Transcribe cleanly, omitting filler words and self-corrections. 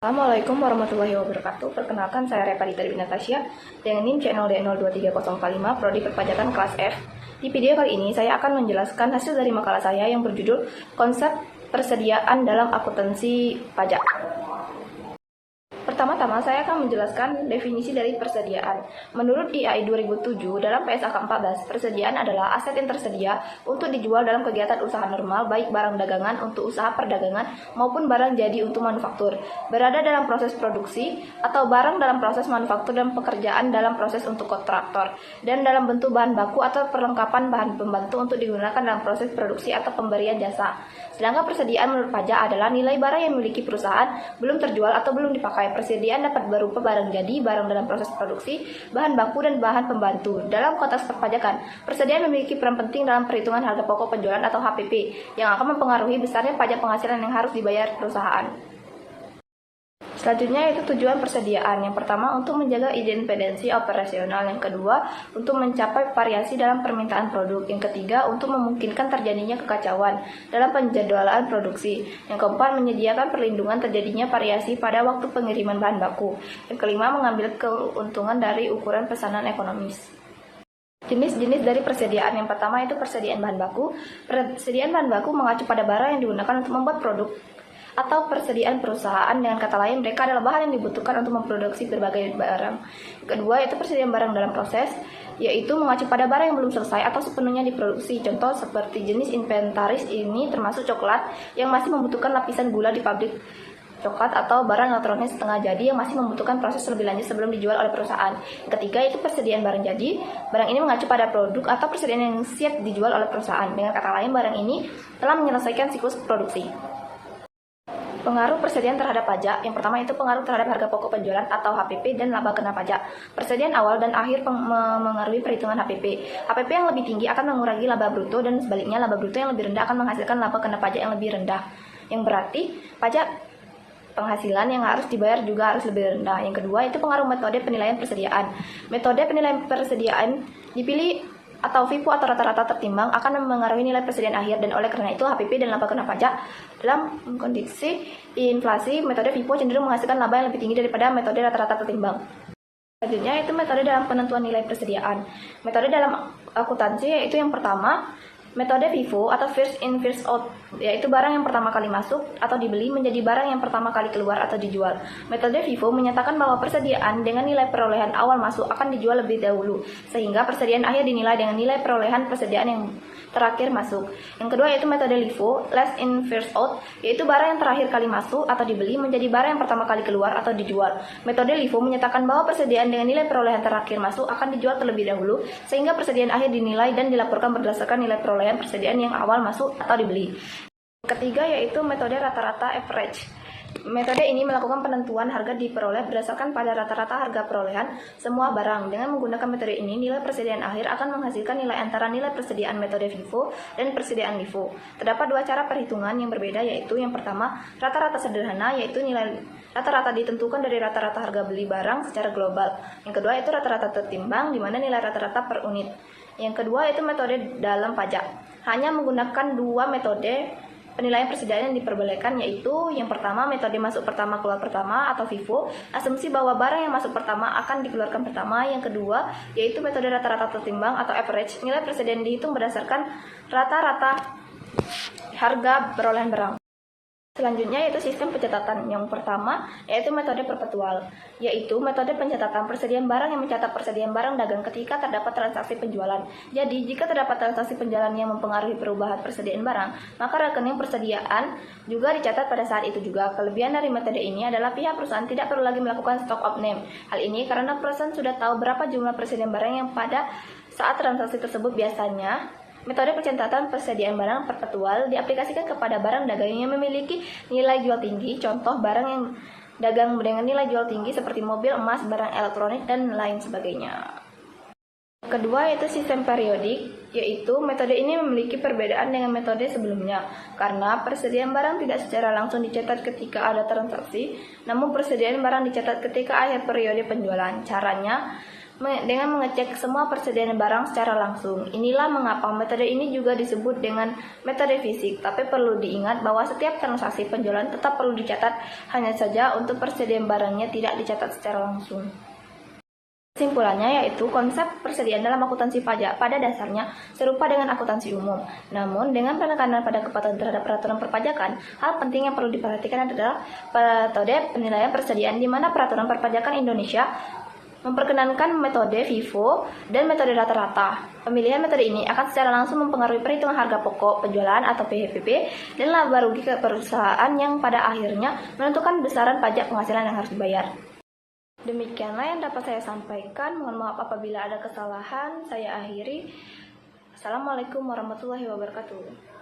Assalamualaikum warahmatullahi wabarakatuh. Perkenalkan, saya Reparita Dewi Natasha dengan NIM channel D02305 Prodi Perpajakan kelas F. Di video kali ini saya akan menjelaskan hasil dari makalah saya yang berjudul Konsep Persediaan dalam Akuntansi Pajak. Pertama-tama saya akan menjelaskan definisi dari persediaan. Menurut IAI 2007 dalam PSAK 14, persediaan adalah aset yang tersedia untuk dijual dalam kegiatan usaha normal, baik barang dagangan untuk usaha perdagangan maupun barang jadi untuk manufaktur, berada dalam proses produksi, atau barang dalam proses manufaktur dan pekerjaan dalam proses untuk kontraktor, dan dalam bentuk bahan baku atau perlengkapan bahan pembantu untuk digunakan dalam proses produksi atau pemberian jasa. Sedangkan persediaan menurut pajak adalah nilai barang yang memiliki perusahaan belum terjual atau belum dipakai. Persediaan dapat berupa barang jadi, barang dalam proses produksi, bahan baku, dan bahan pembantu. Dalam konteks perpajakan, persediaan memiliki peran penting dalam perhitungan harga pokok penjualan atau HPP yang akan mempengaruhi besarnya pajak penghasilan yang harus dibayar perusahaan. Selanjutnya yaitu tujuan persediaan. Yang pertama, untuk menjaga independensi operasional. Yang kedua, untuk mencapai variasi dalam permintaan produk. Yang ketiga, untuk memungkinkan terjadinya kekacauan dalam penjadwalan produksi. Yang keempat, menyediakan perlindungan terjadinya variasi pada waktu pengiriman bahan baku. Yang kelima, mengambil keuntungan dari ukuran pesanan ekonomis. Jenis-jenis dari persediaan. Yang pertama itu persediaan bahan baku. Persediaan bahan baku mengacu pada barang yang digunakan untuk membuat produk atau persediaan perusahaan. Dengan kata lain, mereka adalah bahan yang dibutuhkan untuk memproduksi berbagai barang. Kedua, itu persediaan barang dalam proses, yaitu mengacu pada barang yang belum selesai atau sepenuhnya diproduksi. Contoh seperti jenis inventaris ini termasuk coklat yang masih membutuhkan lapisan gula di pabrik coklat, atau barang elektronik setengah jadi yang masih membutuhkan proses lebih lanjut sebelum dijual oleh perusahaan. Ketiga, itu persediaan barang jadi. Barang ini mengacu pada produk atau persediaan yang siap dijual oleh perusahaan. Dengan kata lain, barang ini telah menyelesaikan siklus produksi. Pengaruh persediaan terhadap pajak. Yang pertama itu pengaruh terhadap harga pokok penjualan atau HPP dan laba kena pajak. Persediaan awal dan akhir mengaruhi perhitungan HPP. HPP yang lebih tinggi akan mengurangi laba bruto, dan sebaliknya laba bruto yang lebih rendah akan menghasilkan laba kena pajak yang lebih rendah. Yang berarti pajak penghasilan yang harus dibayar juga harus lebih rendah. Yang kedua itu pengaruh metode penilaian persediaan. Metode penilaian persediaan dipilih atau FIFO atau rata-rata tertimbang akan mempengaruhi nilai persediaan akhir, dan oleh karena itu HPP dan laba kena pajak dalam kondisi inflasi, metode FIFO cenderung menghasilkan laba yang lebih tinggi daripada metode rata-rata tertimbang. Selanjutnya itu metode dalam penentuan nilai persediaan. Metode dalam akuntansi yaitu yang pertama, metode FIFO atau first in first out, yaitu barang yang pertama kali masuk atau dibeli menjadi barang yang pertama kali keluar atau dijual. Metode FIFO menyatakan bahwa persediaan dengan nilai perolehan awal masuk akan dijual lebih dahulu, sehingga persediaan akhir dinilai dengan nilai perolehan persediaan yang terakhir masuk. Yang kedua yaitu metode LIFO, last in first out, yaitu barang yang terakhir kali masuk atau dibeli menjadi barang yang pertama kali keluar atau dijual. Metode LIFO menyatakan bahwa persediaan dengan nilai perolehan terakhir masuk akan dijual terlebih dahulu, sehingga persediaan akhir dinilai dan dilaporkan berdasarkan nilai perolehan persediaan yang awal masuk atau dibeli. Ketiga yaitu metode rata-rata average. Metode ini melakukan penentuan harga diperoleh berdasarkan pada rata-rata harga perolehan semua barang. Dengan menggunakan metode ini, nilai persediaan akhir akan menghasilkan nilai antara nilai persediaan metode FIFO dan persediaan LIFO. Terdapat dua cara perhitungan yang berbeda, yaitu yang pertama, rata-rata sederhana, yaitu nilai rata-rata ditentukan dari rata-rata harga beli barang secara global. Yang kedua itu rata-rata tertimbang, di mana nilai rata-rata per unit. Yang kedua itu metode dalam pajak. Hanya menggunakan dua metode penilaian persediaan yang diperbolehkan, yaitu yang pertama metode masuk pertama keluar pertama atau FIFO, asumsi bahwa barang yang masuk pertama akan dikeluarkan pertama. Yang kedua yaitu metode rata-rata tertimbang atau average, nilai persediaan dihitung berdasarkan rata-rata harga perolehan barang. Selanjutnya yaitu sistem pencatatan. Yang pertama yaitu metode perpetual, yaitu metode pencatatan persediaan barang yang mencatat persediaan barang dagang ketika terdapat transaksi penjualan. Jadi jika terdapat transaksi penjualan yang mempengaruhi perubahan persediaan barang, maka rekening persediaan juga dicatat pada saat itu juga. Kelebihan dari metode ini adalah pihak perusahaan tidak perlu lagi melakukan stock of name. Hal ini karena perusahaan sudah tahu berapa jumlah persediaan barang yang pada saat transaksi tersebut. Biasanya metode pencatatan persediaan barang perpetual diaplikasikan kepada barang dagang yang memiliki nilai jual tinggi. Contoh barang yang dagang dengan nilai jual tinggi seperti mobil, emas, barang elektronik, dan lain sebagainya. Kedua yaitu sistem periodik, yaitu metode ini memiliki perbedaan dengan metode sebelumnya karena persediaan barang tidak secara langsung dicatat ketika ada transaksi, namun persediaan barang dicatat ketika akhir periode penjualan. Caranya, dengan mengecek semua persediaan barang secara langsung. Inilah mengapa metode ini juga disebut dengan metode fisik, tapi perlu diingat bahwa setiap transaksi penjualan tetap perlu dicatat, hanya saja untuk persediaan barangnya tidak dicatat secara langsung. Kesimpulannya yaitu konsep persediaan dalam akuntansi pajak pada dasarnya serupa dengan akuntansi umum. Namun dengan penekanan pada kepatuhan terhadap peraturan perpajakan, hal penting yang perlu diperhatikan adalah metode penilaian persediaan di mana peraturan perpajakan Indonesia memperkenankan metode FIFO dan metode rata-rata. Pemilihan metode ini akan secara langsung mempengaruhi perhitungan harga pokok penjualan atau PHPP dan laba rugi ke perusahaan yang pada akhirnya menentukan besaran pajak penghasilan yang harus dibayar. Demikianlah yang dapat saya sampaikan. Mohon maaf apabila ada kesalahan. Saya akhiri. Assalamualaikum warahmatullahi wabarakatuh.